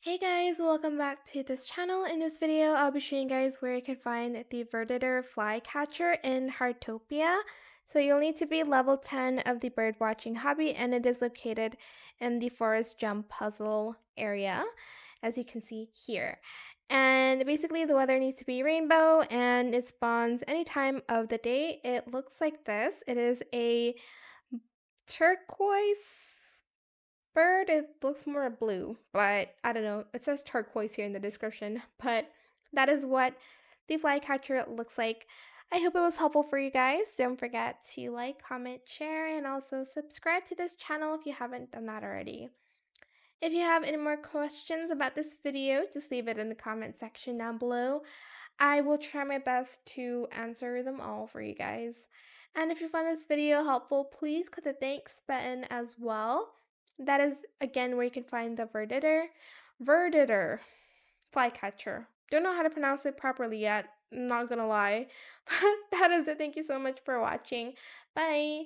Hey guys, welcome back to this channel. In this video, I'll be showing you guys where you can find the Verditer Flycatcher in Heartopia. So you'll need to be level 10 of the bird watching hobby, and it is located in the forest jump puzzle area, as you can see here. And basically the weather needs to be rainbow and it spawns any time of the day. It looks like this. It is a turquoise bird. It looks more blue, but I don't know. It says turquoise here in the description, but that is what the flycatcher looks like. I hope it was helpful for you guys. Don't forget to like, comment, share, and also subscribe to this channel if you haven't done that already. If you have any more questions about this video, just leave it in the comment section down below. I will try my best to answer them all for you guys. And if you found this video helpful, please click the thanks button as well. That is again where you can find the Verditer Flycatcher. Don't know how to pronounce it properly yet, I'm not gonna lie. But that is it. Thank you so much for watching. Bye.